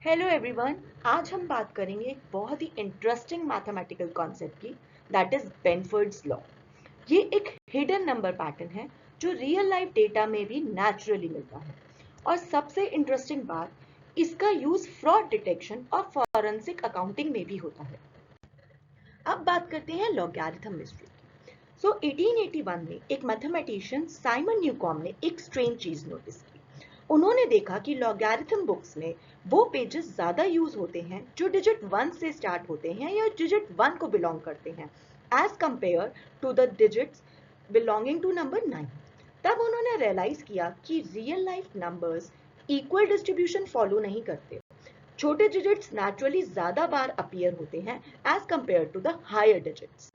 Hello everyone, आज हम बात करेंगे एक बहुत ही इंटरेस्टिंग मैथमेटिकल कॉन्सेप्ट की, दैट इज बेनफोर्ड्स लॉ। ये एक हिडन नंबर पैटर्न है जो रियल लाइफ डेटा में भी नेचुरली मिलता है। और सबसे इंटरेस्टिंग बात, इसका यूज फ्रॉड डिटेक्शन और फॉरेंसिक अकाउंटिंग में भी होता है। अब बात करते हैं लॉगरिथम मिस्ट्री की। 1881 में एक मैथमेटिशियन साइमन न्यूकॉम्ब ने एक स्ट्रेंज चीज नोटिस की। उन्होंने देखा कि लॉगरिथम बुक्स में वो पेजेस ज्यादा यूज होते हैं जो डिजिट 1 से स्टार्ट होते हैं या डिजिट 1 को बिलोंग करते हैं, as compare to the digits belonging to number 9। तब उन्होंने रियलाइज किया कि real life numbers equal distribution follow नहीं करते। छोटे डिजिट्स नेचुरली ज्यादा बार अपीयर होते हैं as compare to the higher digits.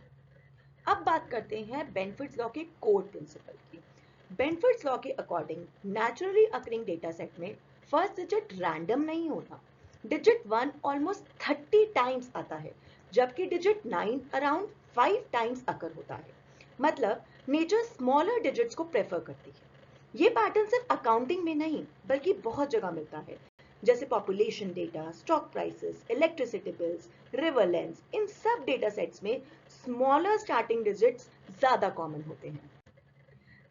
अब बात करते हैं बेनफिट्स लॉ के कोर प्रिंसिपल की। बेनफिट्स लॉ के according naturally occurring data set में फर्स्ट डिजिट रैंडम नहीं होता। डिजिट 1 ऑलमोस्ट 30 टाइम्स आता है, जबकि डिजिट 9 अराउंड 5 टाइम्स अकर होता है। मतलब नेचर स्मॉलर डिजिट्स को प्रेफर करती है। ये पैटर्न सिर्फ अकाउंटिंग में नहीं बल्कि बहुत जगह मिलता है, जैसे population data, stock prices, electricity bills, river lengths. इन सब डेटा सेट्स में स्मॉलर स्टार्टिंग डिजिट्स ज्यादा कॉमन होते हैं।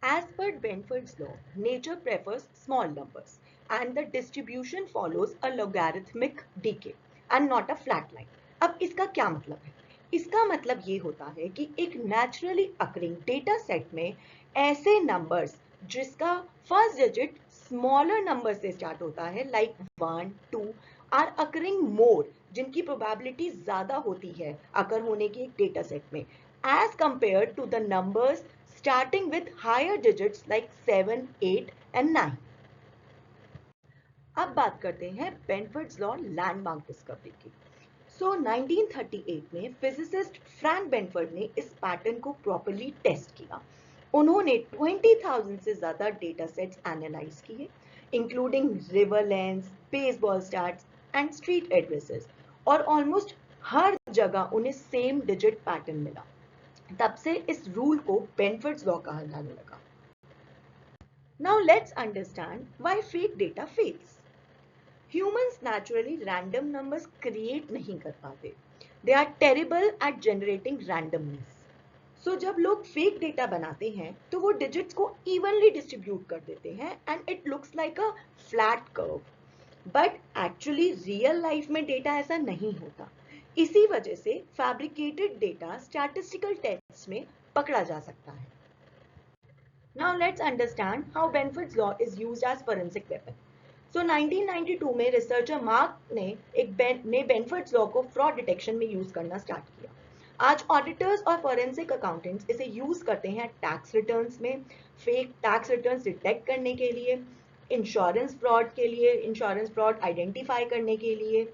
As per Benford's law, nature prefers small numbers and the distribution follows a logarithmic decay and not a flat line. अब इसका क्या मतलब है? इसका मतलब ये होता है कि एक नेचुरली अकरिंग डेटा सेट में ऐसे नंबर्स जिसका फर्स्ट डिजिट स्मॉलर नंबर से स्टार्ट होता है, लाइक 1, 2, आर अकरिंग मोर, जिनकी प्रोबेबिलिटी ज्यादा होती है अकर होने की एक डेटा सेट में, as compare to the numbers starting with higher digits like 7, 8 and 9. अब बात करते हैं बेनफोर्ड्स लॉ लैंडमार्क डिस्कवरी की। 1938 में फिजिसिस्ट फ्रैंक बेनफोर्ड ने इस पैटर्न को प्रॉपर्ली टेस्ट किया। उन्होंने 20,000 से ज्यादा डेटा सेट्स एनालाइज किए, including river lens, baseball stats and street addresses, और ऑलमोस्ट हर जगह उन्हें सेम डिजिट पैटर्न मिला। तब से इस रूल को बेनफोर्ड्स लॉ कहा जाने लगा। Now let's understand why fake data fails. Humans naturally random numbers create नहीं कर पाते. They are terrible at generating randomness. So जब लोग fake data बनाते हैं तो वो digits को evenly distribute कर देते हैं and it looks like a flat curve. But actually real life में data ऐसा नहीं होता। इसी वजह से फैब्रिकेटेड डेटा स्टैटिस्टिकल टेस्ट्स में पकड़ा जा सकता है। Now let's understand how Benford's law is used as forensic weapon. 1992 में रिसर्चर मार्क ने बेनफोर्ड्स लॉ को फ्रॉड डिटेक्शन में यूज करना स्टार्ट किया। आज ऑडिटर्स और फॉरेंसिक अकाउंटेंट्स इसे यूज करते हैं टैक्स रिटर्न्स में, फेक टैक्स रिटर्न्स डिटेक्ट करने के लिए, इंश्योरेंस फ्रॉड आइडेंटिफाई करने के लिए,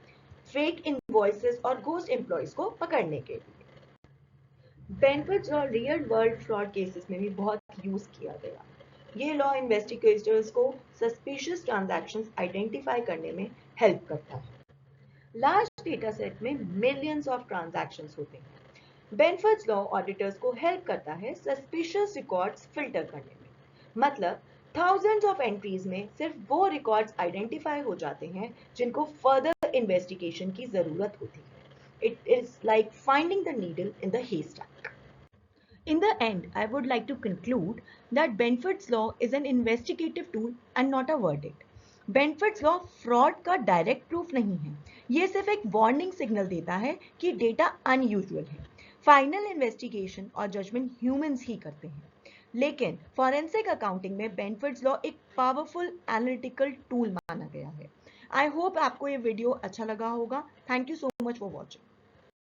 फेक इनवॉइसेस और घोस्ट एम्प्लॉयज को पकड़ने के लिए। Benford's law real world fraud cases में भी बहुत यूज किया गया। ये लॉ इन्वेस्टिगेटर्स को सस्पिशियस ट्रांजैक्शंस आइडेंटिफाई करने में हेल्प करता है। लार्ज डेटा सेट में मिलियंस ऑफ ट्रांजैक्शंस होते हैं। बेनफोर्ड्स लॉ ऑडिटर्स को हेल्प करता है सस्पिशियस रिकॉर्ड्स फिल्टर करने में। मतलब थाउजेंड्स ऑफ एंट्रीज में सिर्फ वो रिकॉर्ड्स आइडेंटिफाई हो जाते हैं जिनको फर्दर इन्वेस्टिगेशन की जरूरत होती है। It is like finding the needle in the haystack. In the end, I would like to conclude that Benford's law is an investigative tool and not a verdict. Benford's law fraud का direct proof नहीं है। ये सिर्फ एक warning signal देता है कि data unusual है। Final investigation और judgment humans ही करते हैं। लेकिन forensic accounting में Benford's law एक powerful analytical tool माना गया है। I hope आपको ये वीडियो अच्छा लगा होगा। Thank you so much for watching.